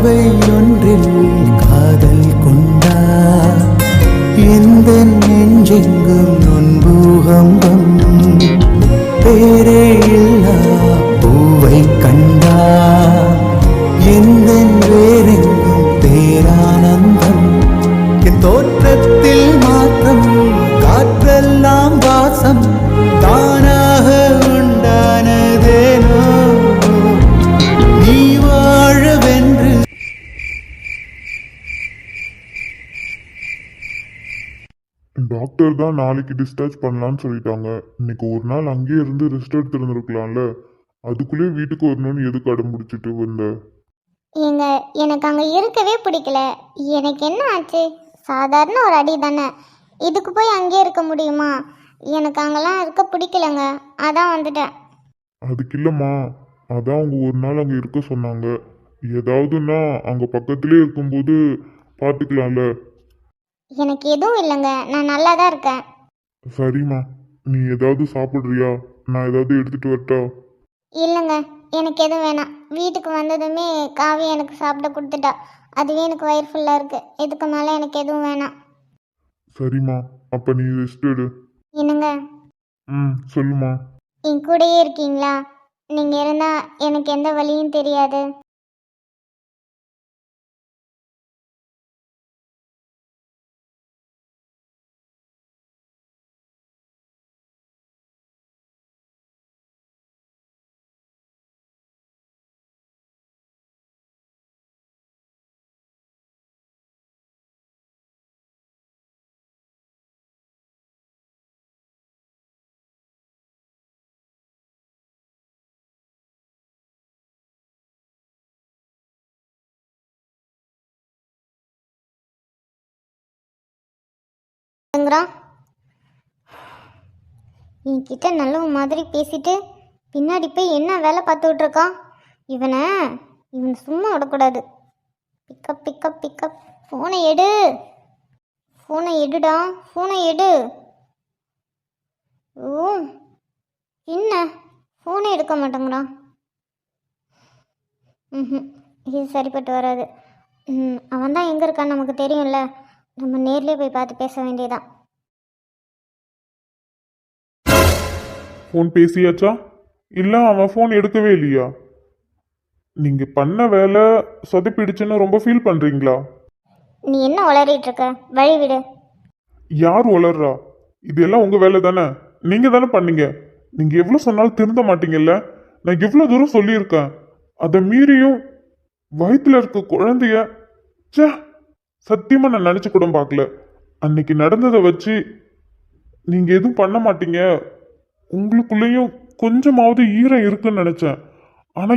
பார்வை ஒன்றில் காதல் கொண்டா எந்த நெஞ்செங்கும் நொன்பூகம்பம் பேரே இல்லா பூவை கண்டா எந்த வேறெங்கும் பேரானந்தம் என் தோற்றத்தில் மாற்றம் காற்றெல்லாம் வாசம் தானாக உண்டானதேனோ நீ வாழவென்று. டாக்டர் தான் நாளைக்கு டிஸ்சார்ஜ் பண்ணலான்னு சொல்லிட்டாங்க. இன்னைக்கு ஒரு நாள் அங்கேயே இருந்து ரெஸ்ட் எடுத்துருந்துருக்கலாம்ல. அதுக்குள்ளே வீட்டுக்கு வரணும்னு எதுக்கு அடம் பிடிச்சிட்டு வந்த? ஏங்க எனக்கு அங்கே இருக்கவே பிடிக்கல. எனக்கு என்ன ஆச்சு? சாதாரண ஒரு அடி தானே, இதுக்கு போய் அங்கேயே இருக்க முடியுமா? எனக்கு அங்கெல்லாம் இருக்க பிடிக்கலங்க, அதான் வந்துட்டேன். அதுக்கு இல்லைம்மா, அதான் அவங்க ஒரு நாள் அங்கே இருக்க சொன்னாங்க. ஏதாவதுன்னா அங்கே பக்கத்துலேயே இருக்கும்போது பார்த்துக்கலாம்ல. எனக்கு எதுவும் இல்லைங்க, நான் நல்லா தான் இருக்கேன். சரிம்மா, நீ ஏதாவது சாப்பிட்றியா? நான் ஏதாவது எடுத்துகிட்டு வரட்டா? இல்லைங்க, எனக்கு எதுவும் வேணாம். வீட்டுக்கு வந்ததுமே காவி எனக்கு சாப்பிட கொடுத்துட்டா, அதுவே எனக்கு வயிறு ஃபுல்லாக இருக்குது. இதுக்கு மேலே எனக்கு எதுவும் வேணாம். சரிம்மா, அப்போ நீ ரெஸ்ட் எடு. என்னங்க, சொல்லுமா. என் கூடயே இருக்கீங்களா? நீங்கள் இருந்தால் எனக்கு எந்த வழியும் தெரியாது. என்கிட்ட நல்ல மாதிரி பேசிட்டு பின்னாடி போய் என்ன வேலை பார்த்துக்கிட்டு இருக்கான்? இவன் சும்மா விடக்கூடாது. Pick up pick up pick up. ஃபோனை எடு, ஃபோனை எடுடா, ஃபோனை எடு. ஓ, என்ன ஃபோனை எடுக்க மாட்டேங்கிறான்? இது சரிப்பட்டு வராது. அவன் தான் எங்கே இருக்கான்னு நமக்கு தெரியும்ல, நம்ம நேர்லேயே போய் பார்த்து பேச வேண்டியதான். ஃபோன் பேசியாச்சா? இல்லை அவன் ஃபோன் எடுக்கவே இல்லையா? நீங்கள் பண்ண வேலை சொதப்பிடுச்சுன்னு ரொம்ப ஃபீல் பண்ணுறீங்களா? நீ என்ன உளறிட்டு இருக்க? வழி விடு. யார் உளர்றா? இதெல்லாம் உங்கள் வேலை தானே, நீங்கள் தானே பண்ணீங்க. நீங்கள் எவ்வளோ சொன்னாலும் திருந்த மாட்டீங்கல்ல. நான் எவ்வளோ தூரம் சொல்லியிருக்கேன். அதை மீறியும் வயிற்றுல இருக்க குழந்தைய சத்தியமாக நான் நினச்சி கூட பார்க்கல. அன்னைக்கு நடந்ததை வச்சு நீங்கள் எதுவும் பண்ண மாட்டீங்க, உங்களுக்குள்ளேயும் கொஞ்சமாவது ஈரம் இருக்குன்னு நினைச்சேன். ஆனா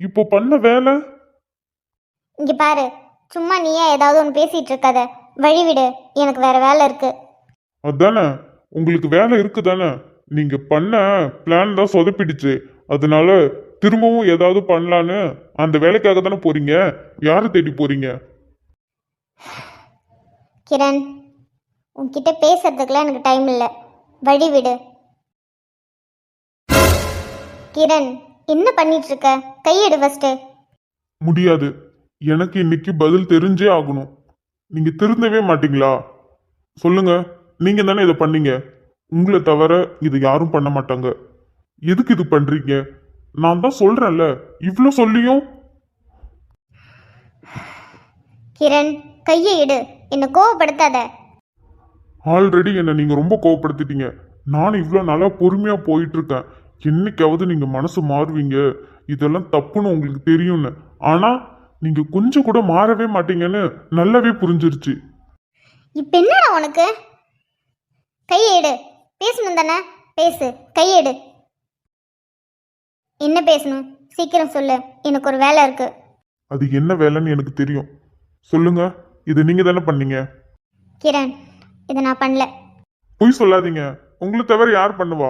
இப்போ பண்ண வேலை. இங்க பாரு, சும்மா நீயே ஏதாவது ஒன்று பேசிட்டு இருக்காத. வழி விடு, எனக்கு வேற வேலை இருக்கு. அதானே, உங்களுக்கு வேலை இருக்கு தானே. நீங்க பண்ண பிளான் தான் சொதப்பிடுச்சு. அதனால திரும்பவும் ஏதாவது பண்ணலான்னு அந்த வேலைக்காக தானே போறீங்க. யாரை தேடி போறீங்க? கிரண், உன்கிட்ட பேசுறதுக்குலாம் எனக்கு டைம் இல்லை. வழி விடு. கிரண், என்ன பண்ணிட்டு இருக்க? கையெடு ஃபர்ஸ்ட். முடியாது, எனக்கு இன்னைக்கு பதில் தெரிஞ்சே ஆகணும். நீங்க திருந்தவே மாட்டீங்களா? சொல்லுங்க, நீங்க தானே இதை பண்ணீங்க. உங்களை தவிர இது யாரும் பண்ண மாட்டாங்க. எதுக்கு இது பண்றீங்க? நான் தான் சொல்றேன்ல, இவ்வளோ சொல்லியும். கிரண், கையை எடு, என்ன கோவப்படுத்தாத. ஆல்ரெடி என்னை நீங்க ரொம்ப கோவப்படுத்திட்டீங்க. நான் இவ்வளோ நாளா பொறுமையா போயிட்டு இருக்கேன். என்னைக்காவது நீங்க மனசு மாறுவீங்க, இதெல்லாம் தப்புன்னு உங்களுக்கு தெரியும்னு. ஆனா நீங்க கொஞ்சம் கூட மாறவே மாட்டீங்கன்னு நல்லாவே புரிஞ்சிருச்சு. இப்ப என்னடா உனக்கு? கையை எடு. பேசணும் தானே, பேசு. கையெடு. என்ன பேசணும்? சீக்கிரம் சொல்லு, எனக்கு ஒரு வேலை இருக்கு. அது என்ன வேலைன்னு எனக்கு தெரியும். சொல்லுங்க, இது நீங்க தானே பண்ணீங்க. கிரண், இதை நான் பண்ணல. பொய் சொல்லாதீங்க. உங்களை தவிர யார் பண்ணுவா?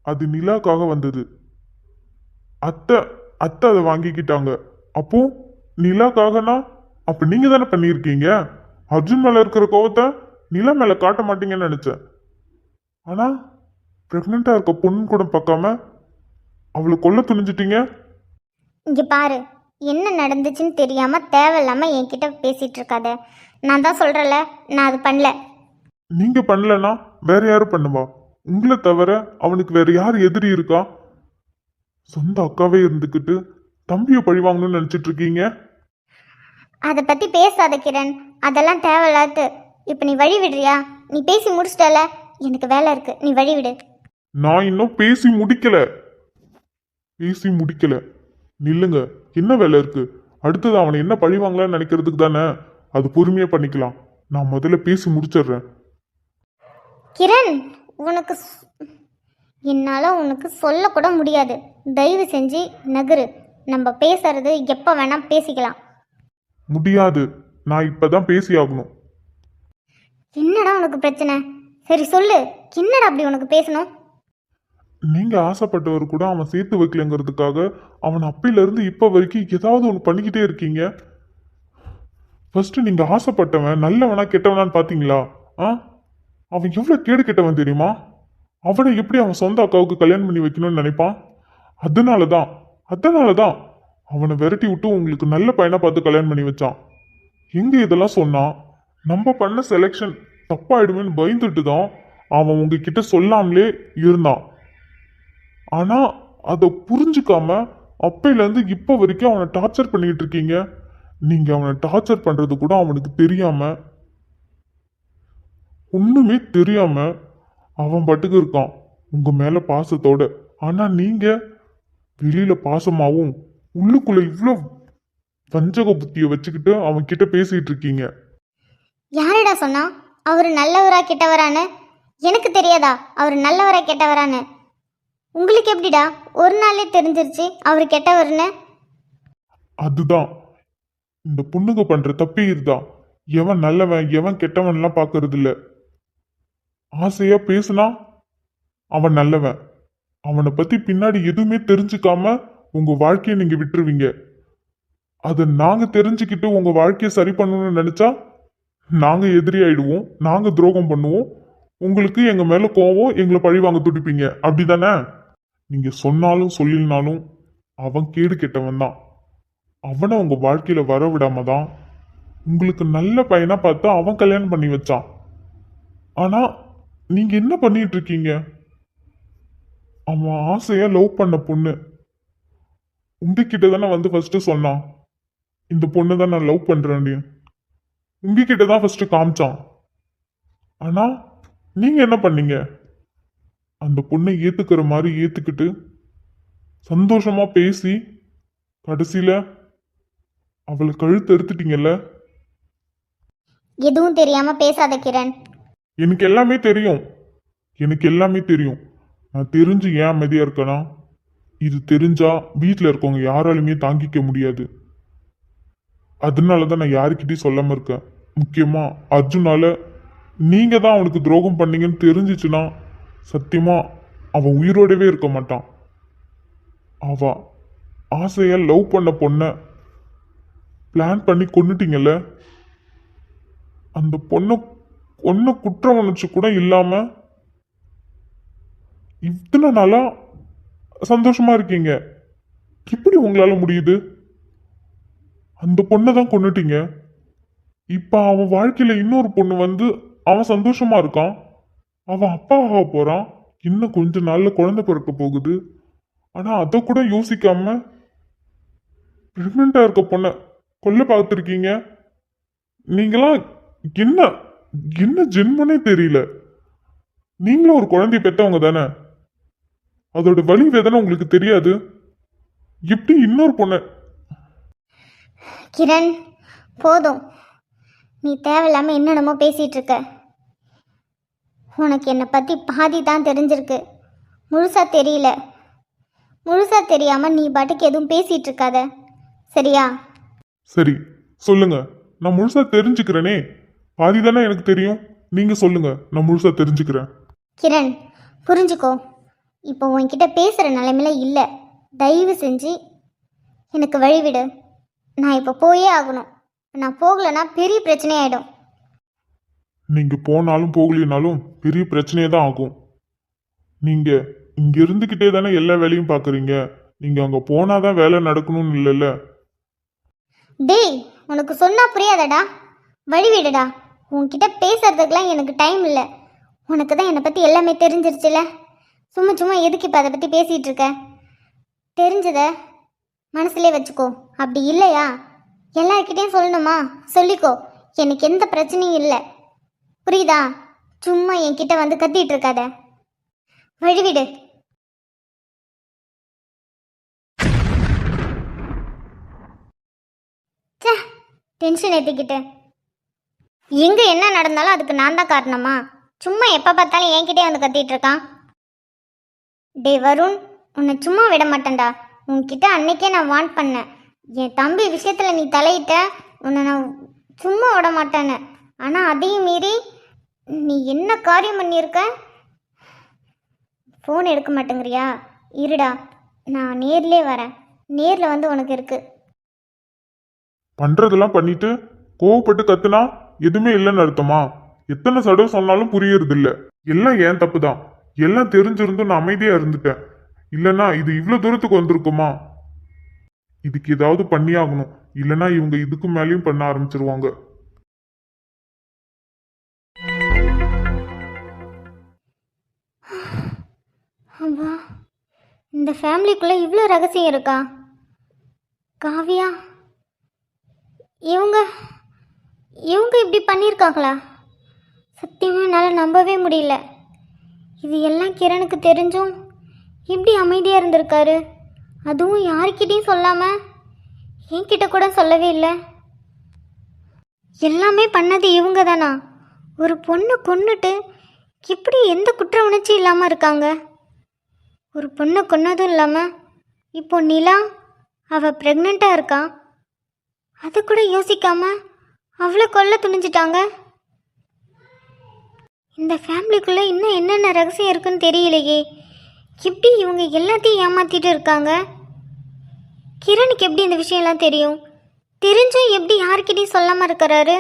அது நிலாக்காக வந்தது. அத்தை அதை வாங்கிக்கிட்டாங்க. அப்போ நிலாக்காகனா அப்ப நீங்க தானே பண்ணியிருக்கீங்க. அர்ஜுன் மேல இருக்கிற கோவத்தை நிலா மேல காட்ட மாட்டீங்கன்னு நினைச்சேன். ஆனா பிரெக்னெண்டா இருக்க பொண்ணு கூட பார்க்காம அவளை கொல்ல துணிஞ்சிட்டீங்க. இங்க பாரு, என்ன நடந்துச்சுன்னு தெரியாமல் தேவையில்லாமல் என்கிட்ட பேசிகிட்டு இருக்காத. நான் தான் சொல்கிறல, நான் அது பண்ணல. நீங்க பண்ணலனா வேற யாரு பண்ணுவா? உங்களை தவிர அவனுக்கு வேற யார் எதிரி இருக்கா? சொந்த அக்காவே இருந்துக்கிட்டு தம்பியை பழி வாங்கணும்னு நினைச்சிட்டு இருக்கீங்க. அதை பற்றி பேசாத கிரண், அதெல்லாம் தேவையில்லாது. இப்போ நீ வழி விடுறியா? நீ பேசி முடிச்சிட்டல, எனக்கு வேலை இருக்கு, நீ வழி விடு. நான் இன்னும் பேசி முடிக்கல. நில்லுங்க. என்ன வேலை இருக்கு? அடுத்தது அவனை என்ன பழி வாங்கலாம்னு நினைக்கிறதுக்கு தானே. அது பொறுமையா பண்ணிக்கலாம். நான் முதல்ல பேசி முடிச்சிடுறேன். கிரண், என்னால் உனக்கு சொல்லக்கூட முடியாது. தயவு செஞ்சு நகரு. நம்ம பேசுறது எப்போ வேணால் பேசிக்கலாம். முடியாது. நான் இப்பதான் பேசி ஆகணும். என்னடா உனக்கு பிரச்சனை? சரி சொல்லு, என்னடா அப்படி உனக்கு பேசணும்? நீங்க ஆசைப்பட்டவர் கூட அவன் சேர்த்து வைக்கலங்கிறதுக்காக அவன் அப்பையில இருந்து இப்ப வரைக்கும் ஏதாவது ஒன்று பண்ணிக்கிட்டே இருக்கீங்க. ஃபர்ஸ்ட் நீங்க ஆசைப்பட்டவன் நல்லவனா கெட்டவனான்னு பாத்தீங்களா? அவன் எவ்வளவு கேடு கெட்டவன் தெரியுமா? அவனை எப்படி அவன் சொந்த அக்காவுக்கு கல்யாணம் பண்ணி வைக்கணும்னு நினைப்பான்? அதனாலதான் அவனை விரட்டி விட்டு உங்களுக்கு நல்ல பையனா பார்த்து கல்யாணம் பண்ணி வச்சான். எங்க இதெல்லாம் சொன்னா நம்ம பண்ண செலெக்ஷன் தப்பாயிடுவேன்னு பயந்துட்டு தான் அவன் உங்ககிட்ட சொல்லாமலே இருந்தான். ஆனா அதை புரிஞ்சுக்காம அப்பையிலேருந்து இப்போ வரைக்கும் அவனை டார்ச்சர் பண்ணிட்டு இருக்கீங்க. நீங்க அவனை டார்ச்சர் பண்றது கூட அவனுக்கு தெரியாம, ஒண்ணுமே தெரியாம அவன் பாட்டுக்கு இருக்கான் உங்க மேல பாசத்தோட. ஆனா நீங்க வெளியில பாசமாவும் உள்ளுக்குள்ள இவ்வளோ வஞ்சக புத்தியை வச்சுக்கிட்டு அவன் கிட்ட பேசிட்டு இருக்கீங்க. யாருடா சொன்னா அவர் நல்லவரா கெட்டவரான்னு? எனக்கு தெரியாதா அவர் நல்லவரா கெட்டவரான்னு? உங்களுக்கு எப்படிடா ஒரு நாளே தெரிஞ்சிருச்சு அவர் கெட்டவர்னு? அதுதான் இந்த பொண்ணுங்க பண்ற தப்பே இதுதான். எவன் நல்லவன் எவன் கெட்டவன்லாம் பார்க்கறது இல்ல. ஆசையா பேசுனா அவன் நல்லவன். அவனை பத்தி பின்னாடி எதுவுமே தெரிஞ்சுக்காம உங்க வாழ்க்கையை நீங்க விட்டுருவீங்க. அதை நாங்க தெரிஞ்சுக்கிட்டு உங்க வாழ்க்கையை சரி பண்ணணும்னு நினைச்சா நாங்க எதிரி ஆயிடுவோம், நாங்க துரோகம் பண்ணுவோம். உங்களுக்கு எங்க மேல கோவம், எங்களை பழி வாங்க துடிப்பீங்க. அப்படிதானே? நீங்க சொன்னாலும் சொல்லினாலும் அவன் கேடு கெட்டவன் தான். அவனை உங்க வாழ்க்கையில வர விடாம தான் உங்களுக்கு நல்ல பையனா பார்த்து அவன் கல்யாணம் பண்ணி வச்சான். ஆனா நீங்க என்ன பண்ணிட்டு இருக்கீங்க? அவன் ஆசையா லவ் பண்ண பொண்ணு உங்ககிட்ட தானே வந்து ஃபர்ஸ்ட் சொன்னான், இந்த பொண்ணு தான் நான் லவ் பண்றேன். உங்ககிட்ட தான் ஃபர்ஸ்ட் காமிச்சான். ஆனா நீங்க என்ன பண்ணீங்க? அந்த பொண்ணை ஏத்துக்கிற மாதிரி ஏத்துக்கிட்டு சந்தோஷமா பேசி கடைசியில அவளை கழுத்து எடுத்துட்டீங்கல்ல. எதுவும் தெரியாம பேசாத கிரண். எனக்கு எல்லாமே தெரியும். நான் தெரிஞ்சு ஏன் அமைதியா இருக்கேனா, இது தெரிஞ்சா வீட்டில் இருக்கவங்க யாராலுமே தாங்கிக்க முடியாது. அதனாலதான் நான் யாருக்கிட்டையும் சொல்லாம இருக்கேன். முக்கியமா அர்ஜுனால நீங்க தான் அவனுக்கு துரோகம் பண்ணீங்கன்னு தெரிஞ்சிச்சுன்னா சத்தியமா அவன் உயிரோடவே இருக்க மாட்டான். அவ ஆசையா லவ் பண்ண பொண்ண பிளான் பண்ணி கொன்னுட்டீங்கல்ல. அந்த பொண்ணை குற்றம் உணர்ச்சி கூட இல்லாம இத்தனை நாளா சந்தோஷமா இருக்கீங்க. எப்படி உங்களால முடியுது? அந்த பொண்ணை தான் கொன்னுட்டீங்க. இப்ப அவன் வாழ்க்கையில இன்னொரு பொண்ணு வந்து அவன் சந்தோஷமா இருக்கான். அவன் அப்பா ஆக போறான். இன்னும் கொஞ்ச நாள்ல குழந்தை பிறக்க போகுது. ஆனா அதை கூட யோசிக்காம பிரெக்னண்டா இருக்க பொண்ணை கொல்ல பார்த்துருக்கீங்க. நீங்களாம் என்ன என்ன ஜென்மனே தெரியல. நீங்களும் ஒரு குழந்தைய பெற்றவங்க தானே. அதோட வலி வேதனை உங்களுக்கு தெரியாது. எப்படி இன்னொரு பொண்ணை? கிரண், போதும். நீ தேவையில்லாம என்னென்னமோ பேசிட்டு இருக்க. உனக்கு என்னை பற்றி பாதி தான் தெரிஞ்சிருக்கு, முழுசா தெரியல. முழுசா தெரியாம நீ பாட்டுக்கு எதுவும் பேசிட்டு இருக்காத, சரியா? சரி சொல்லுங்க, நான் முழுசா தெரிஞ்சுக்கிறேனே. பாதி தானே எனக்கு தெரியும். நீங்க சொல்லுங்க, நான் முழுசா தெரிஞ்சுக்கிறேன். கிரண், புரிஞ்சுக்கோ. இப்போ உன்கிட்ட பேசுகிற நிலைமையில இல்லை. தயவு செஞ்சு எனக்கு வழிவிடு. நான் இப்போ போயே ஆகணும். நான் போகலைன்னா பெரிய பிரச்சனையாயிடும். நீங்க போனாலும் போகலினாலும் பெரிய பிரச்சனையே தான் ஆகும். நீங்க இங்க இருந்துகிட்டே தானே எல்லா வேலையும் பாக்குறீங்க. நீங்க அங்க போனாதான் வேலை நடக்கணும்னு இல்லைல்ல. டேய், உனக்கு சொன்னா புரியாதடா. வழிவிடுடா. உன்கிட்ட பேசுறதுக்கெல்லாம் எனக்கு டைம் இல்லை. உனக்கு தான் என்னை பற்றி எல்லாமே தெரிஞ்சிருச்சுல. சும்மா சும்மா எதுக்கு இப்போ அதை பற்றி பேசிகிட்டு இருக்க? தெரிஞ்சதை மனசுலேயே வச்சுக்கோ. அப்படி இல்லையா எல்லார்கிட்டையும் சொல்லணுமா? சொல்லிக்கோ. எனக்கு எந்த பிரச்சனையும் இல்லை. புரியுதா? சும்மா என்கிட்ட வந்து கத்திட்டு இருக்காத. வழிவிடு. சே, டென்ஷன் ஏற்றிக்கிட்டு எங்கே என்ன நடந்தாலும் அதுக்கு நான் தான் காரணமா? சும்மா எப்போ பார்த்தாலும் என்கிட்டே வந்து கத்திட்டு இருக்கான். டே வருண், உன்னை சும்மா விட மாட்டேன்டா. உன்கிட்ட அன்னைக்கே நான் வார்ன் பண்ணேன். என் தம்பி விஷயத்தில் நீ தலையிட்ட, உன்னை நான் சும்மா விட மாட்டேன்னு. ஆனால் அதையும் மீறி நீ என்ன காரியம் பண்ணியிருக்க? ஃபோன் எடுக்க மாட்டேங்கிறியா? இருடா, நான் நேர்லேயே வரேன். நேரில் வந்து உனக்கு இருக்கு. பண்றதெல்லாம் பண்ணிட்டு கோவப்பட்டு கத்துனா எதுவுமே இல்லைன்னு அர்த்தமா? எத்தனை தடவை சொன்னாலும் புரியறது இல்ல. எல்லாம் ஏன் தப்பு தான். எல்லாம் தெரிஞ்சிருந்தும் நான் அமைதியா இருந்துட்டேன். இல்லைன்னா இது இவ்வளவு தூரத்துக்கு வந்திருக்குமா? இதுக்கு ஏதாவது பண்ணியாகணும். இல்லைன்னா இவங்க இதுக்கு மேலேயும் பண்ண ஆரம்பிச்சிருவாங்க. அப்பா, இந்த ஃபேமிலிக்குள்ளே இவ்வளோ ரகசியம் இருக்கா? காவியா, இவங்க இப்படி பண்ணியிருக்காங்களா? சத்தியமாக என்னால் நம்பவே முடியல. இது எல்லாம் கிரணுக்கு தெரிஞ்சும் இப்படி அமைதியாக இருந்திருக்காரு. அதுவும் யாருக்கிட்டையும் சொல்லாமல் என்கிட்ட கூட சொல்லவே இல்லை. எல்லாமே பண்ணது இவங்க தானா? ஒரு பொண்ணை கொன்னுட்டு இப்படி எந்த குற்ற உணர்ச்சி இல்லாமல் இருக்காங்க. ஒரு பொண்ணை கொன்னதும் இல்லாமல் இப்போ நிலா அவள் ப்ரெக்னெண்ட்டாக இருக்கா. அதை கூட யோசிக்காமல் அவளை கொல்ல துணிஞ்சிட்டாங்க. இந்த ஃபேமிலிக்குள்ளே இன்னும் என்னென்ன ரகசியம் இருக்குன்னு தெரியலையே. எப்படி இவங்க எல்லாத்தையும் ஏமாற்றிட்டு இருக்காங்க? கிரணுக்கு எப்படி இந்த விஷயம்லாம் தெரியும்? தெரிஞ்சும் எப்படி யார்கிட்டையும் சொல்லாமல் இருக்கிறாரு?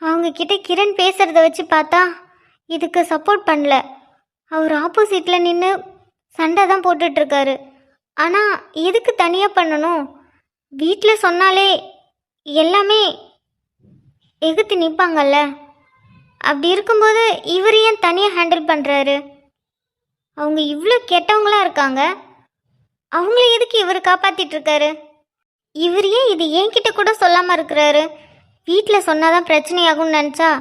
அவங்கக்கிட்ட கிரண் பேசுகிறத வச்சு பார்த்தா இதுக்கு சப்போர்ட் பண்ணல. அவர் ஆப்போசிட்டில் நின்று சண்டை தான் போட்டுட்ருக்காரு. ஆனால் எதுக்கு தனியாக பண்ணணும்? வீட்டில் சொன்னாலே எல்லாமே எகுத்து நிற்பாங்கல்ல. அப்படி இருக்கும்போது இவர் ஏன் தனியாக ஹேண்டில் பண்ணுறாரு? அவங்க இவ்வளோ கெட்டவங்களாக இருக்காங்க. அவங்கள எதுக்கு இவர் காப்பாற்றிட்டுருக்காரு? இவர் ஏன் இது என்கிட்ட கூட சொல்லாமல் இருக்கிறாரு? வீட்டில் சொன்னாதான் பிரச்சனையாகும்னு நினச்சா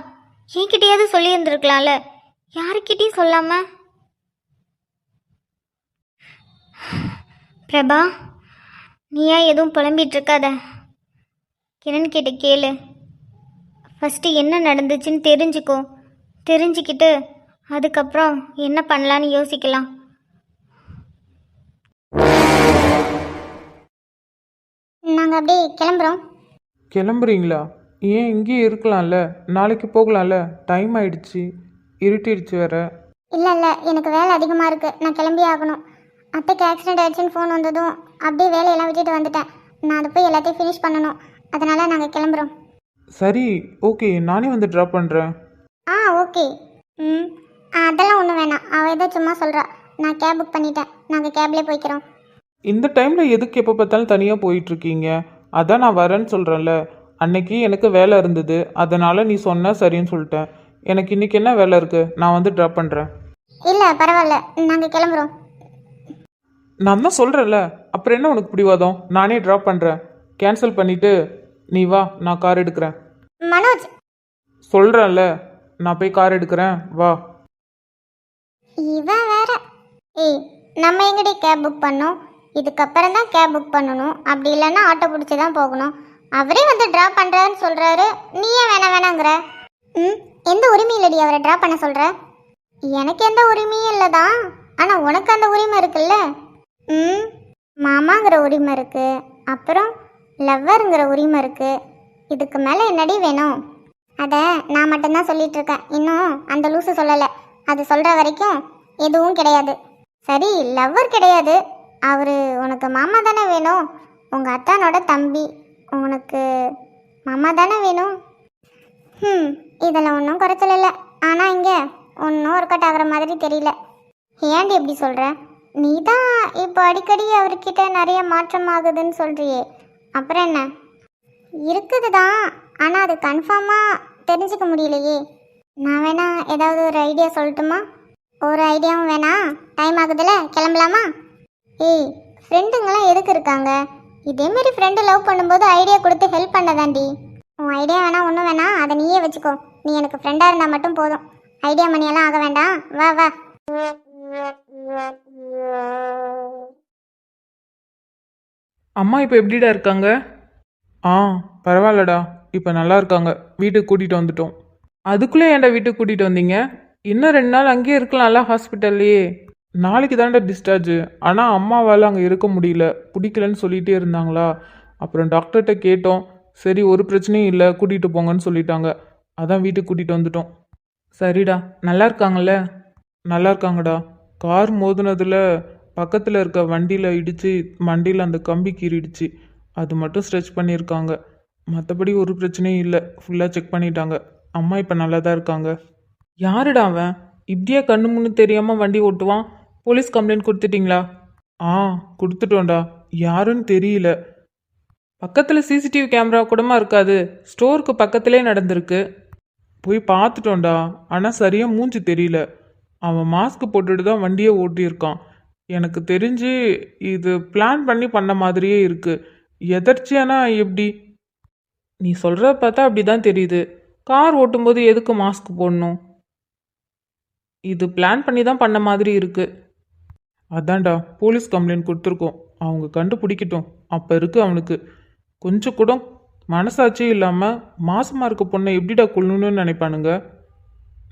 என்கிட்டயாவது சொல்லியிருந்துருக்கலாம்ல. யாருக்கிட்டையும் சொல்லாமல். பிரபா, நீயா எதுவும் புலம்பிகிட்ருக்காத. கிரண் கிட்ட கேளு. ஃபஸ்ட்டு என்ன நடந்துச்சுன்னு தெரிஞ்சுக்கோ. தெரிஞ்சுக்கிட்டு அதுக்கப்புறம் என்ன பண்ணலான்னு யோசிக்கலாம். நாங்கள் அப்படியே கிளம்புறோம். கிளம்புறீங்களா? ஏன் இங்கேயே இருக்கலாம்ல, நாளைக்கு போகலாம்ல. டைம் ஆயிடுச்சு, இருட்டிடுச்சு வேற. இல்லை இல்லை, எனக்கு வேலை அதிகமாக இருக்குது. நான் கிளம்பி ஆகணும். அத்தைக்கு ஆக்சிடென்ட் ஆயிடுச்சுன்னு ஃபோன் வந்ததும் அப்படியே வேலையெல்லாம் விட்டுட்டு வந்துட்டேன். நான் அதை போய் எல்லாத்தையும் ஃபினிஷ் பண்ணணும். அதனால் நாங்கள் கிளம்புறோம். சரி, ஓகே, நானே வந்து ட்ராப் பண்ணுறேன். ஓகே. அதெல்லாம் ஒன்றும் வேணாம். அவள் ஏதோ சும்மா சொல்கிறா. நான் கேப் புக் பண்ணிட்டேன். நாங்கள் கேப்லேயே போய்க்கிறோம். இந்த டைமில் எதுக்கு எப்போ பார்த்தாலும் தனியாக போயிட்டுருக்கீங்க? அதான் நான் வரேன்னு சொல்கிறேன்ல. அன்னைக்கு எனக்கு வேலை இருந்தது, அதனால் நீ சொன்ன சரின்னு சொல்லிட்டேன். எனக்கு இன்றைக்கி என்ன வேலை இருக்குது? நான் வந்து ட்ராப் பண்ணுறேன். இல்லை பரவாயில்ல, நாங்கள் கிளம்புறோம். நான் தான் சொல்கிறேன்ல, அப்புறம் என்ன உனக்கு பிடிவாதம்? நானே ட்ராப் பண்ணுறேன். கேன்சல் பண்ணிவிட்டு நீ வா, நான் கார் எடுக்கிறேன். மனோஜ், சொல்கிறேன்ல, நான் போய் கார் எடுக்கிறேன், வா. இவன் வேற. ஏய், நம்ம எங்கடி கேப் புக் பண்ணோம்? இதுக்கப்புறம் தான் கேப் புக் பண்ணணும். அப்படி இல்லைன்னா ஆட்டோ பிடிச்சி தான் போகணும். அவரே வந்து ட்ராப் பண்ணுறாருன்னு சொல்கிறாரு. நீ ஏன் வேணாங்கிற? எந்த உரிமை இல்லடி அவரை ட்ராப் பண்ண சொல்கிற? எனக்கு எந்த உரிமையும் இல்லை தான். ஆனால் உனக்கு அந்த உரிமை இருக்குல்ல. மாமாங்கிற உரிமை இருக்குது, அப்புறம் லவ்வருங்கிற உரிமை இருக்குது. இதுக்கு மேலே என்னடி வேணும்? அதை நான் மட்டும்தான் சொல்லிட்டு இருக்கேன். இன்னும் அந்த லூசு சொல்லலை. அது சொல்கிற வரைக்கும் எதுவும் கிடையாது. சரி, லவ்வர் கிடையாது. அவர் உனக்கு மாமா தானே வேணும். உங்கள் அத்தானோட தம்பி. உனக்கு மாமா தானே வேணும். இதில் ஒன்றும் குறைச்சல் இல்லை. ஆனால் இங்கே ஒன்றும் ஒர்க் அவுட் ஆகிற மாதிரி தெரியல. ஏன்டி எப்படி சொல்கிற? நீ தான் இப்போ அடிக்கடி அவர்கிட்ட நிறைய மாற்றம் ஆகுதுன்னு சொல்கிறியே. அப்புறம் என்ன? இருக்குது தான், ஆனால் அது கன்ஃபார்மாக தெரிஞ்சுக்க முடியலையே. நான் வேணா ஏதாவது ஒரு ஐடியா சொல்லட்டுமா? ஒரு ஐடியாவும் வேணாம், டைம் ஆகுதுல, கிளம்பலாமா? ஏய், ஃப்ரெண்டுங்களாம் எதுக்கு இருக்காங்க? இதேமாரி ஃப்ரெண்டு லவ் பண்ணும்போது ஐடியா கொடுத்து ஹெல்ப் பண்ணதாண்டி. உன் ஐடியா வேணா ஒன்றும் வேணாம், அதை நீயே வச்சுக்கோ. நீ எனக்கு ஃப்ரெண்டாக இருந்தால் மட்டும் போதும். ஐடியா மணியெல்லாம் ஆக வேண்டாம். வா வா. அம்மா இப்போ எப்படிடா இருக்காங்க? ஆ, பரவாயில்லடா, இப்போ நல்லா இருக்காங்க. வீட்டுக்கு கூட்டிகிட்டு வந்துட்டோம். அதுக்குள்ளே ஏன்டா வீட்டுக்கு கூட்டிகிட்டு வந்தீங்க? இன்னும் 2 நாள் அங்கேயே இருக்கலாம்ல ஹாஸ்பிட்டல்லையே. நாளைக்கு தான்டா டிஸ்சார்ஜ். ஆனால் அம்மாவால் அங்கே இருக்க முடியல, பிடிக்கலன்னு சொல்லிகிட்டே இருந்தாங்களா. அப்புறம் டாக்டர்கிட்ட கேட்டோம். சரி, ஒரு பிரச்சனையும் இல்லை, கூட்டிகிட்டு போங்கன்னு சொல்லிட்டாங்க. அதான் வீட்டுக்கு கூட்டிகிட்டு வந்துட்டோம். சரிடா, நல்லா இருக்காங்கல்ல? நல்லா இருக்காங்கடா. கார் மோதினதில் பக்கத்தில் இருக்க வண்டியில் இடித்து மண்டியில் அந்த கம்பி கீறிடுச்சு. அது மட்டும் ஸ்ட்ரெச் பண்ணியிருக்காங்க. மற்றபடி ஒரு பிரச்சனையும் இல்லை, ஃபுல்லாக செக் பண்ணிட்டாங்க. அம்மா இப்போ நல்லா தான் இருக்காங்க. யாருடா அவன்? இப்படியே கண்ணு முன்னு தெரியாமல் வண்டி ஓட்டுவான்? Police complaint கொடுத்துட்டிங்களா? ஆ, கொடுத்துட்டோம்டா. யாருன்னு தெரியல. பக்கத்தில் சிசிடிவி கேமரா கூடமா இருக்காது, ஸ்டோருக்கு பக்கத்திலே நடந்திருக்கு. போய் பார்த்துட்டோம்டா, ஆனால் சரியாக மூஞ்சி தெரியல. அவன் மாஸ்க் போட்டுட்டு தான் வண்டியை ஓட்டியிருக்கான். எனக்கு தெரிஞ்சு இது பிளான் பண்ணி பண்ண மாதிரியே இருக்கு. எதர்ச்சியானா எப்படி? நீ சொல்கிறத பார்த்தா அப்படி தான் தெரியுது. கார் ஓட்டும்போது எதுக்கு மாஸ்க் போடணும்? இது பிளான் பண்ணி தான் பண்ண மாதிரி இருக்கு. அதான்டா, போலீஸ் கம்ப்ளைண்ட் கொடுத்துருக்கோம். அவங்க கண்டுபிடிக்கட்டும். அப்போ இருக்கு அவனுக்கு கொஞ்சம் கூட மனசாட்சியே இல்லாமல் மாசமாக இருக்க பொண்ணை எப்படிடா கொள்ளணும்னு நினைப்பானுங்க.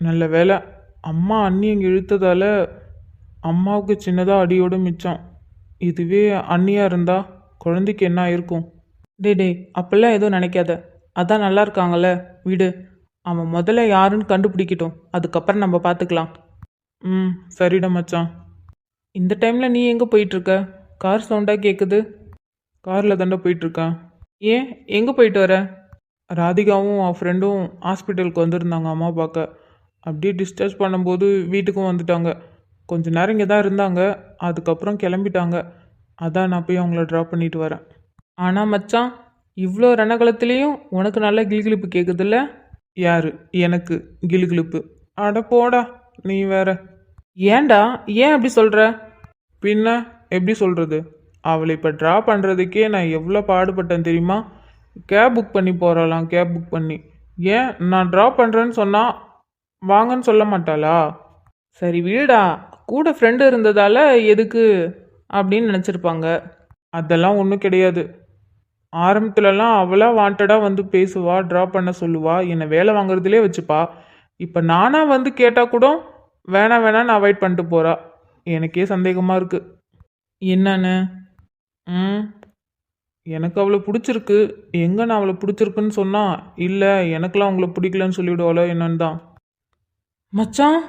நல்ல வேலை, அம்மா அண்ணி இங்கே இழுத்ததால் அம்மாவுக்கு சின்னதாக அடியோடு மிச்சம். இதுவே அண்ணியாக இருந்தா குழந்தைக்கு என்ன ஆயிருக்கும்? டே, அப்பெல்லாம் எதுவும் நினைக்காத. அதான் நல்லா இருக்காங்கல்ல, வீடு. அவன் முதல்ல யாருன்னு கண்டுபிடிக்கட்டும், அதுக்கப்புறம் நம்ம பார்த்துக்கலாம். ம், சரிடா மச்சான். இந்த டைமில் நீ எங்கே போயிட்டுருக்க? கார் சவுண்டாக கேட்குது. காரில் தாண்டா போயிட்டுருக்கேன். ஏன், எங்கே போயிட்டு வர? ராதிகாவும் அவன் ஃப்ரெண்டும் ஹாஸ்பிட்டலுக்கு வந்திருந்தாங்க அம்மா பார்க்க. அப்படியே டிஸ்சார்ஜ் பண்ணும்போது வீட்டுக்கும் வந்துட்டாங்க. கொஞ்ச நேரம் இங்கே தான் இருந்தாங்க, அதுக்கப்புறம் கிளம்பிட்டாங்க. அதான் நான் போய் அவங்கள ட்ராப் பண்ணிட்டு வரேன். ஆனால் மச்சான், இவ்வளோ ரணகலத்துலேயும் உனக்கு நல்ல கிளுகிளுப்பு கேட்குதுல்ல? யாரு? எனக்கு கிளுகிளுப்பு? அட போடா, நீ வேற. ஏன்டா, ஏன் அப்படி சொல்கிற? பின்ன எப்படி சொல்கிறது? அவளை இப்போ ட்ராப் பண்ணுறதுக்கே நான் எவ்வளோ பாடுபட்டேன் தெரியுமா? கேப் புக் பண்ணி போகிறாளாம், கேப் புக் பண்ணி. ஏன், நான் ட்ராப் பண்ணுறேன்னு சொன்னால் வாங்கன்னு சொல்ல மாட்டாளா? சரி வீடா, கூட ஃப்ரெண்டு இருந்ததால் எதுக்கு அப்படின்னு நினச்சிருப்பாங்க. அதெல்லாம் ஒன்றும் கிடையாது. ஆரம்பத்துலலாம் அவளாக வாண்டடாக வந்து பேசுவா, ட்ராப் பண்ண சொல்லுவா, என்னை வேலை வாங்குறதுலே வச்சுப்பா. இப்போ நானாக வந்து கேட்டால் கூட வேணான்னு அவாய்ட் பண்ணிட்டு போகிறா. எனக்கே சந்தேகமாக இருக்குது. என்னன்னு? எனக்கு அவளை பிடிச்சிருக்கு. எங்கே நான் அவளை பிடிச்சிருக்குன்னு சொன்னால் இல்லை, எனக்கெல்லாம் அவங்கள பிடிக்கலன்னு சொல்லிவிடுவாளோ என்னன்னு தான். மச்சான்,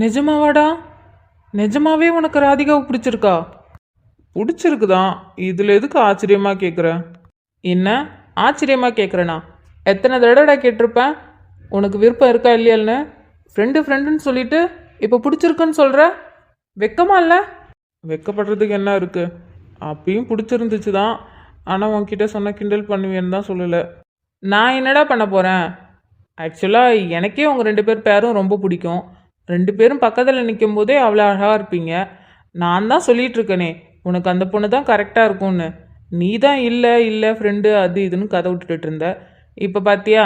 நிஜமாவாடா? நிஜமாவே உனக்கு ராதிகாவை பிடிச்சிருக்கா? பிடிச்சிருக்குதான். இதில் எதுக்கு ஆச்சரியமாக கேட்குற? என்ன ஆச்சரியமாக கேட்குறேண்ணா? எத்தனை தடவை கேட்டிருப்பேன் உனக்கு விருப்பம் இருக்கா இல்லையான்னு. ஃப்ரெண்டுன்னு சொல்லிட்டு இப்போ பிடிச்சிருக்குன்னு சொல்கிற. வெக்கமா இல்லை? வெக்கப்படுறதுக்கு என்ன இருக்குது? அப்பயும் பிடிச்சிருந்துச்சு தான். ஆனால் உன்கிட்ட சொன்ன கிண்டல் பண்ணுவேன்னு தான் சொல்லலை. நான் என்னடா பண்ண போகிறேன்? ஆக்சுவலாக எனக்கே உங்கள் 2 பேரும் ரொம்ப பிடிக்கும். 2 பேரும் பக்கத்தில் நிற்கும் போதே அவ்வளோ அழகாக இருப்பீங்க. நான் தான் சொல்லிகிட்டு இருக்கேனே உனக்கு அந்த பொண்ணு தான் கரெக்டாக இருக்கும்னு. நீ தான் இல்லை ஃப்ரெண்டு அது இதுன்னு கதை விட்டுட்டு இருந்த. இப்போ பார்த்தியா,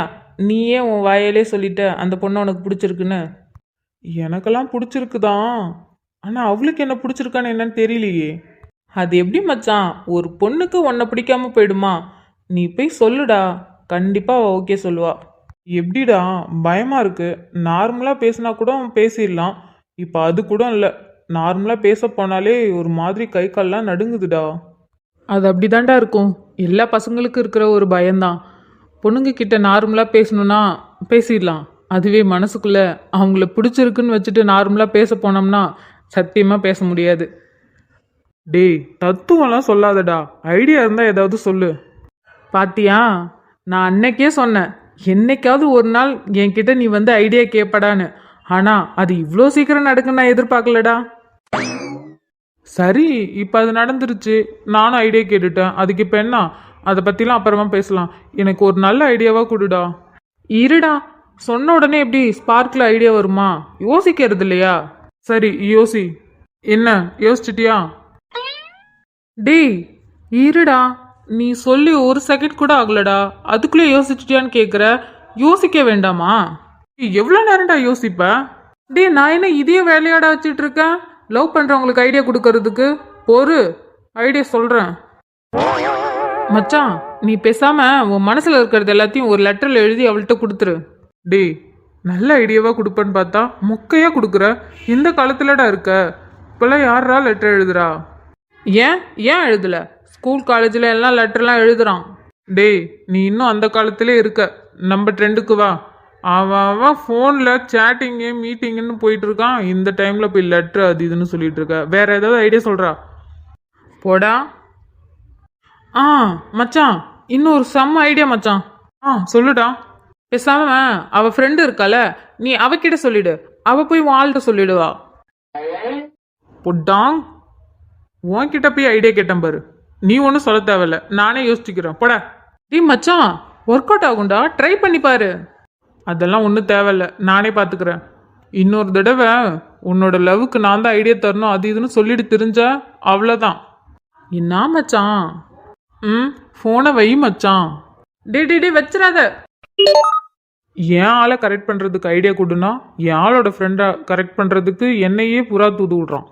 நீயே உன் வாயிலே சொல்லிட்ட அந்த பொண்ணை உனக்கு பிடிச்சிருக்குன்னு. எனக்கெல்லாம் பிடிச்சிருக்குதான், ஆனால் அவளுக்கு என்ன பிடிச்சிருக்கான்னு என்னன்னு தெரியலையே. அது எப்படி மச்சான், ஒரு பொண்ணுக்கு உன்னை பிடிக்காம போயிடுமா? நீ போய் சொல்லுடா, கண்டிப்பாக ஓகே சொல்லுவா. எப்படிடா, பயமாக இருக்குது. நார்மலாக பேசினா கூட பேசிடலாம். இப்போ அது கூட இல்லை. நார்மலாக பேச போனாலே ஒரு மாதிரி கை கால்லாம் நடுங்குதுடா. அது அப்படிதான்டா இருக்கும். எல்லா பசங்களுக்கும் இருக்கிற ஒரு பயம்தான். பொண்ணுங்க கிட்ட நார்மலாக பேசணுன்னா பேசிடலாம். அதுவே மனசுக்குள்ளே அவங்கள பிடிச்சிருக்குன்னு வச்சுட்டு நார்மலாக பேச போனோம்னா சத்தியமாக பேச முடியாது. டேய், தத்துவம்லாம் சொல்லாதடா. ஐடியா இருந்தால் ஏதாவது சொல்லு. பாத்தியா, நான் அன்னைக்கே சொன்னேன், என்னைக்காவது ஒரு நாள் என்கிட்ட நீ வந்து ஐடியா கேட்படான்னு. ஆனால் அது இவ்வளோ சீக்கிரம் நடக்குன்னு நான் எதிர்பார்க்கலடா. சரி, இப்போ அது நடந்துருச்சு. நானும் ஐடியா கேட்டுட்டேன். அதுக்கு இப்போ என்ன? அதை பற்றிலாம் அப்புறமா பேசலாம். எனக்கு ஒரு நல்ல ஐடியாவாக கொடுடா. இருடா, சொன்ன உடனே எப்படி ஸ்பார்க்கில் ஐடியா வருமா? யோசிக்கிறது இல்லையா? சரி யோசி. என்ன யோசிச்சிட்டியா? டேய் இருடா, நீ சொல்லி ஒரு செகண்ட் கூட ஆகலடா, அதுக்குள்ளே யோசிச்சிட்டியான்னு கேட்குற. யோசிக்க வேண்டாமா? எவ்வளோ நேரம்டா யோசிப்ப? டேய் நான் என்ன இதையே வேலையாட வச்சுட்டு இருக்கேன் லவ் பண்ணுறவங்களுக்கு ஐடியா கொடுக்கறதுக்கு? பொறு, ஐடியா சொல்கிறேன். மச்சான் நீ பேசாம உன் மனசில் இருக்கிறது எல்லாத்தையும் ஒரு லெட்டரில் எழுதி அவள்கிட்ட கொடுத்துரு. டேய் நல்ல ஐடியாவாக கொடுப்பேன்னு பார்த்தா மொக்கையாக கொடுக்குற. இந்த காலத்துலடா இருக்க. இப்போல்லாம் யாரா லெட்டர் எழுதுறா? ஏன் ஏன் எழுதல? ஸ்கூல் காலேஜில் எல்லாம் லெட்டர்லாம் எழுதுறான். டேய் நீ இன்னும் அந்த காலத்திலே இருக்க. நம்ம ட்ரெண்டுக்கு வா. அவன் ஃபோனில் சேட்டிங்கு மீட்டிங்குன்னு போயிட்டு இருக்கான். இந்த டைமில் போய் லெட்ரு அது இதுன்னு சொல்லிட்டு இருக்க. வேற ஏதாவது ஐடியா சொல்கிறா? போடா. ஆ மச்சான் இன்னொரு செம்ம ஐடியா மச்சான். சொல்லுடா. பேசாம அவ ஃப்ரெண்டு இருக்கால, நீ அவகிட்ட சொல்லிடு. அவ போய் வாழ்கிட்ட சொல்லிடுவா. பொட்டாங் உன்கிட்ட போய் ஐடியா கேட்டேன் பாரு. நீ ஒன்றும் சொல்ல தேவையில்ல, நானே யோசிச்சுக்கிறேன். போட. டீ மச்சான் ஒர்க் அவுட் ஆகும்டா, ட்ரை பண்ணி பாரு. அதெல்லாம் ஒன்றும் தேவையில்ல, நானே பார்த்துக்கிறேன். இன்னொரு தடவை உன்னோட லவ்வுக்கு நான் தான் ஐடியா தரணும் அது இதுன்னு சொல்லிட்டு தெரிஞ்ச அவ்வளோதான். என்ன மச்சான்? ஃபோனை வை மச்சான். டே வச்சிடாத. என் ஆளை கரெக்ட் பண்ணுறதுக்கு ஐடியா கொடுனா என் ஆளோட ஃப்ரெண்டை கரெக்ட் பண்ணுறதுக்கு என்னையே புறா தூது விட்றான்.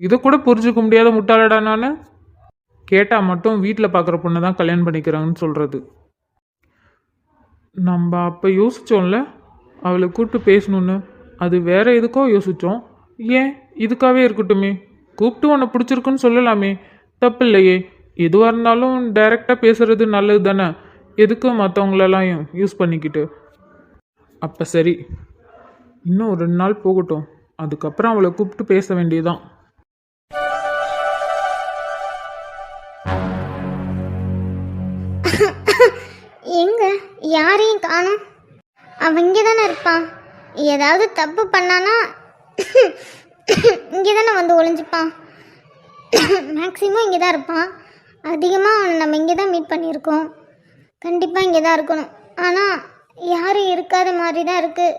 இதை கூட புரிஞ்சுக்க முடியாத முட்டாளடா நான். கேட்டால் மட்டும் வீட்டில் பார்க்குற பொண்ணை தான் கல்யாணம் பண்ணிக்கிறாங்கன்னு சொல்கிறது. நம்ம அப்போ யோசித்தோம்ல அவளை கூப்பிட்டு பேசணுன்னு, அது வேற எதுக்கோ யோசித்தோம். ஏன் இதுக்காகவே இருக்கட்டுமே, கூப்பிட்டு உன்னை பிடிச்சிருக்குன்னு சொல்லலாமே, தப்பு இல்லையே. எதுவாக இருந்தாலும் டைரெக்டாக பேசுறது நல்லது தானே, எதுக்கு மற்றவங்களெல்லாம் யூஸ் பண்ணிக்கிட்டு. அப்போ சரி, இன்னும் ஒரு 2 நாள் போகட்டும், அதுக்கப்புறம் அவளை கூப்பிட்டு பேச வேண்டியதுதான். எங்க யாரையும் காணோம். அவன் இங்கே தானே இருப்பான். ஏதாவது தப்பு பண்ணானா இங்கே தானே வந்து ஒளிஞ்சுப்பான். மேக்ஸிமம் இங்கே தான் இருப்பான். அதிகமாக அவனை நம்ம இங்கே தான் மீட் பண்ணியிருக்கோம். கண்டிப்பாக இங்கே தான் இருக்கணும். ஆனால் யாரும் இருக்காத மாதிரி தான் இருக்குது.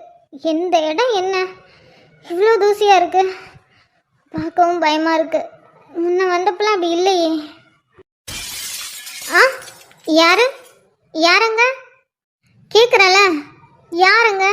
எந்த இடம் என்ன இவ்வளோ தூசியாக இருக்குது, பார்க்கவும் பயமாக இருக்குது. முன்ன வந்தப்பெல்லாம் அப்படி இல்லையே. ஆ யாருங்க கேட்குறல? யாருங்க?